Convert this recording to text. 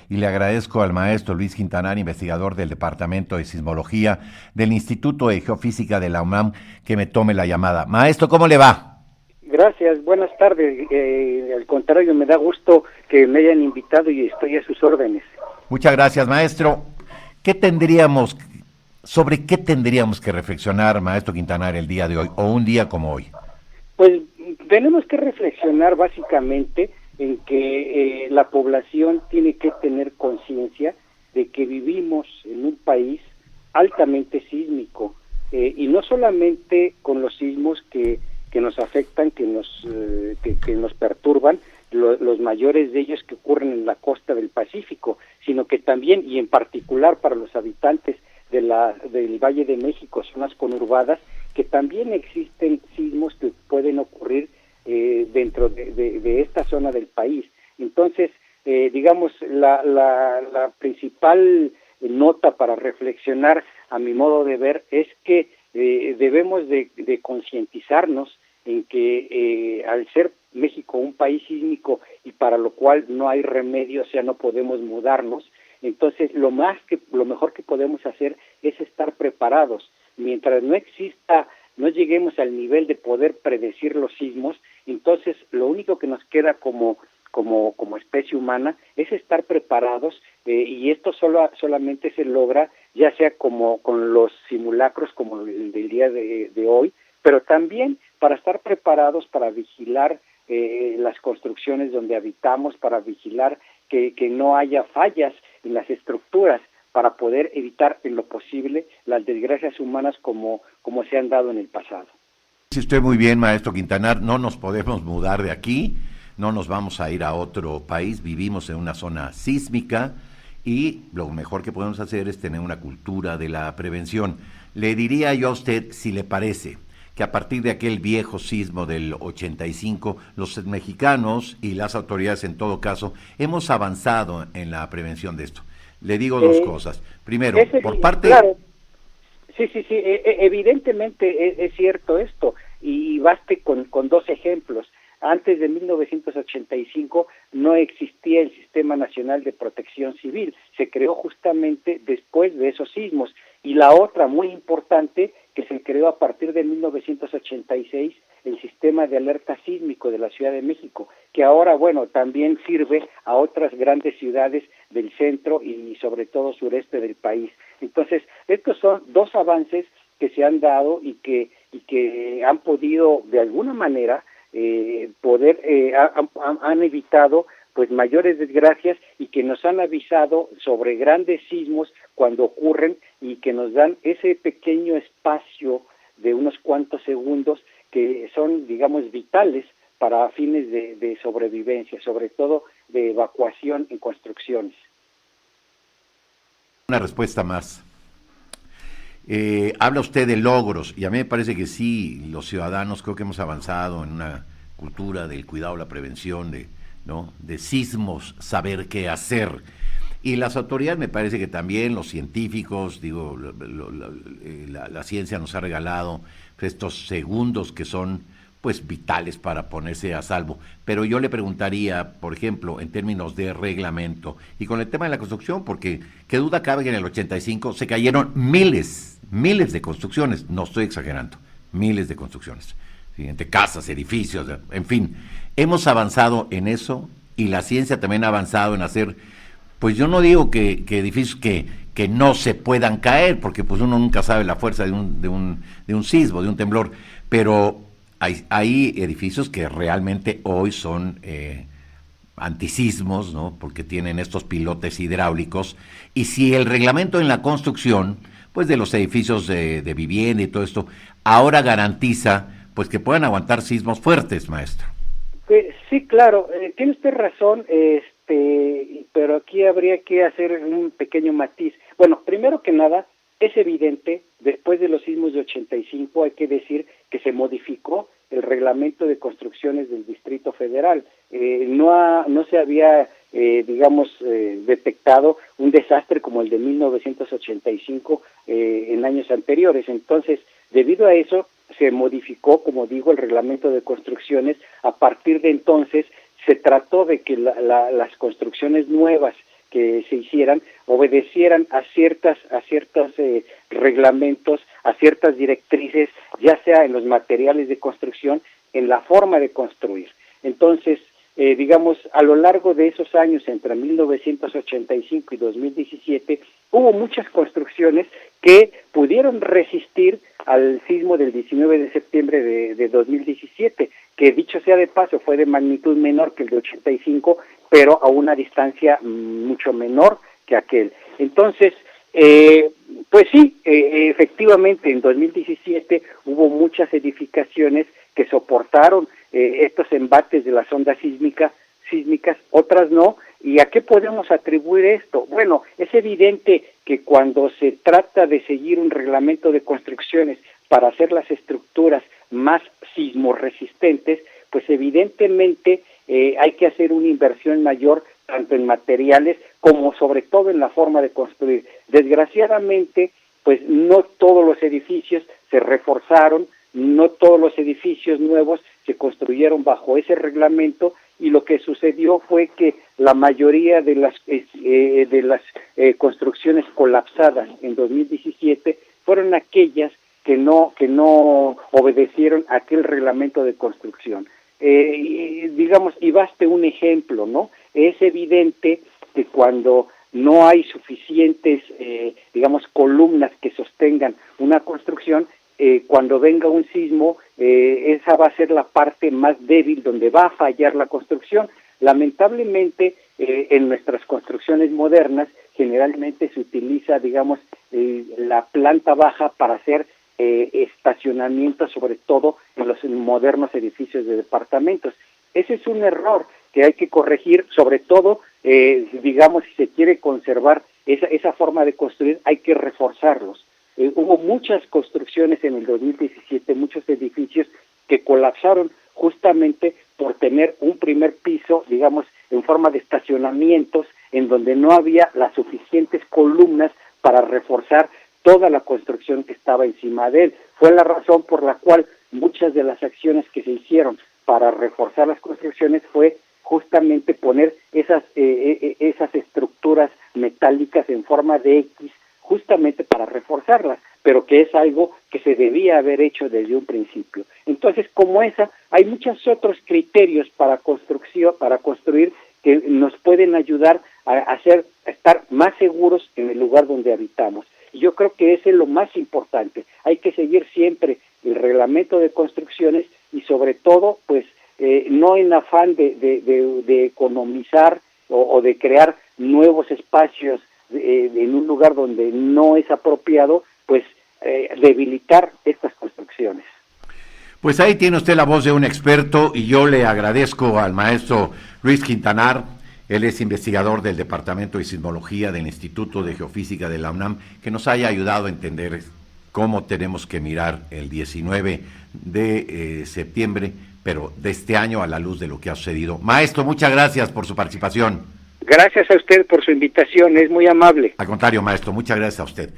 y le agradezco al maestro Luis Quintanar, investigador del Departamento de Sismología del Instituto de Geofísica de la UNAM, que me tome la llamada. Maestro, ¿cómo le va? Gracias, buenas tardes. Al contrario, me da gusto que me hayan invitado y estoy a sus órdenes. Muchas gracias, maestro. ¿Qué tendríamos, sobre qué tendríamos que reflexionar, maestro Quintanar, el día de hoy, o un día como hoy? Pues tenemos que reflexionar básicamente en que la población tiene que tener conciencia de que vivimos en un país altamente sísmico, y no solamente con los sismos que nos afectan, que nos perturban, los mayores de ellos que ocurren en la costa del Pacífico, sino que también, y en particular para los habitantes del Valle de México, zonas conurbadas, que también existen sismos que pueden ocurrir dentro de esta zona del país. Entonces, digamos, la principal nota para reflexionar, a mi modo de ver, es que debemos de concientizarnos en que al ser México un país sísmico y para lo cual no hay remedio, o sea, no podemos mudarnos, entonces lo mejor que podemos hacer es estar preparados. Mientras no lleguemos al nivel de poder predecir los sismos, entonces lo único que nos queda como especie humana es estar preparados, y esto solamente se logra ya sea como con los simulacros como el del día de hoy, pero también para estar preparados para vigilar las construcciones donde habitamos, para vigilar que no haya fallas en las estructuras, para poder evitar en lo posible las desgracias humanas como se han dado en el pasado. Si usted muy bien, maestro Quintanar, no nos podemos mudar de aquí, no nos vamos a ir a otro país, vivimos en una zona sísmica y lo mejor que podemos hacer es tener una cultura de la prevención. Le diría yo a usted, si le parece, que a partir de aquel viejo sismo del 85, los mexicanos y las autoridades en todo caso hemos avanzado en la prevención de esto. Le digo dos cosas. Primero, por parte... Claro, sí, evidentemente es cierto esto, y baste con dos ejemplos. Antes de 1985 no existía el Sistema Nacional de Protección Civil, se creó justamente después de esos sismos. Y la otra muy importante, que se creó a partir de 1986, el Sistema de Alerta Sísmico de la Ciudad de México, que ahora, bueno, también sirve a otras grandes ciudades del centro y sobre todo sureste del país. Entonces, estos son dos avances que se han dado y que han podido, de alguna manera, han evitado pues mayores desgracias, y que nos han avisado sobre grandes sismos cuando ocurren, y que nos dan ese pequeño espacio de unos cuantos segundos que son, digamos, vitales para fines de sobrevivencia, sobre todo de evacuación en construcciones. Una respuesta más. Habla usted de logros, y a mí me parece que sí, los ciudadanos creo que hemos avanzado en una cultura del cuidado, la prevención, de sismos, saber qué hacer. Y las autoridades me parece que también, los científicos, digo, la ciencia nos ha regalado estos segundos que son pues vitales para ponerse a salvo. Pero yo le preguntaría, por ejemplo, en términos de reglamento, y con el tema de la construcción, porque qué duda cabe que en el 85 se cayeron miles de construcciones, no estoy exagerando, miles de construcciones, ¿sí? Entre casas, edificios, en fin, hemos avanzado en eso, y la ciencia también ha avanzado en hacer, pues yo no digo que edificios que no se puedan caer, porque pues uno nunca sabe la fuerza de un sismo, de un temblor, pero hay edificios que realmente hoy son antisismos, ¿no? Porque tienen estos pilotes hidráulicos, y si el reglamento en la construcción, pues de los edificios de vivienda y todo esto, ahora garantiza pues que puedan aguantar sismos fuertes, maestro. Sí, claro, tiene usted razón, pero aquí habría que hacer un pequeño matiz. Bueno, primero que nada, es evidente, después de los sismos de 85, hay que decir que se modificó el reglamento de construcciones del Distrito Federal. No se había, detectado un desastre como el de 1985 en años anteriores. Entonces, debido a eso, se modificó, como digo, el reglamento de construcciones. A partir de entonces, se trató de que las construcciones nuevas que se hicieran obedecieran a ciertos reglamentos, a ciertas directrices, ya sea en los materiales de construcción, en la forma de construir. Entonces, digamos, a lo largo de esos años, entre 1985 y 2017, hubo muchas construcciones que pudieron resistir al sismo del 19 de septiembre de 2017, que dicho sea de paso, fue de magnitud menor que el de 85, pero a una distancia mucho menor que aquel. Entonces, pues sí, efectivamente, en 2017 hubo muchas edificaciones que soportaron estos embates de las ondas sísmicas, otras no. ¿Y a qué podemos atribuir esto? Bueno, es evidente que cuando se trata de seguir un reglamento de construcciones para hacer las estructuras más sismorresistentes, pues evidentemente hay que hacer una inversión mayor tanto en materiales como sobre todo en la forma de construir. Desgraciadamente, pues no todos los edificios se reforzaron, no todos los edificios nuevos se construyeron bajo ese reglamento, y lo que sucedió fue que la mayoría de las construcciones colapsadas en 2017 fueron aquellas que no obedecieron a aquel reglamento de construcción. Digamos, y baste un ejemplo, ¿no? Es evidente que cuando no hay suficientes, digamos, columnas que sostengan una construcción, cuando venga un sismo, esa va a ser la parte más débil donde va a fallar la construcción. Lamentablemente, en nuestras construcciones modernas, generalmente se utiliza, digamos, la planta baja para hacer estacionamientos, sobre todo en los modernos edificios de departamentos. Ese es un error que hay que corregir, sobre todo, digamos, si se quiere conservar esa forma de construir, hay que reforzarlos. Hubo muchas construcciones en el 2017, muchos edificios que colapsaron justamente por tener un primer piso, digamos, en forma de estacionamientos, en donde no había las suficientes columnas para reforzar toda la construcción que estaba encima de él. Fue la razón por la cual muchas de las acciones que se hicieron para reforzar las construcciones fue justamente poner esas estructuras metálicas en forma de X, justamente para reforzarlas, pero que es algo que se debía haber hecho desde un principio. Entonces, como esa, hay muchos otros criterios para construir que nos pueden ayudar a estar más seguros en el lugar donde habitamos. Y yo creo que ese es lo más importante. Hay que seguir siempre el reglamento de construcciones y sobre todo, pues, no en afán de economizar o de crear nuevos espacios en un lugar donde no es apropiado, pues debilitar estas construcciones. Pues ahí tiene usted la voz de un experto, y yo le agradezco al maestro Luis Quintanar. Él es investigador del Departamento de Sismología del Instituto de Geofísica de la UNAM, que nos haya ayudado a entender cómo tenemos que mirar el 19 de septiembre, pero de este año, a la luz de lo que ha sucedido. Maestro, muchas gracias por su participación. Gracias a usted por su invitación, es muy amable. Al contrario, maestro, muchas gracias a usted.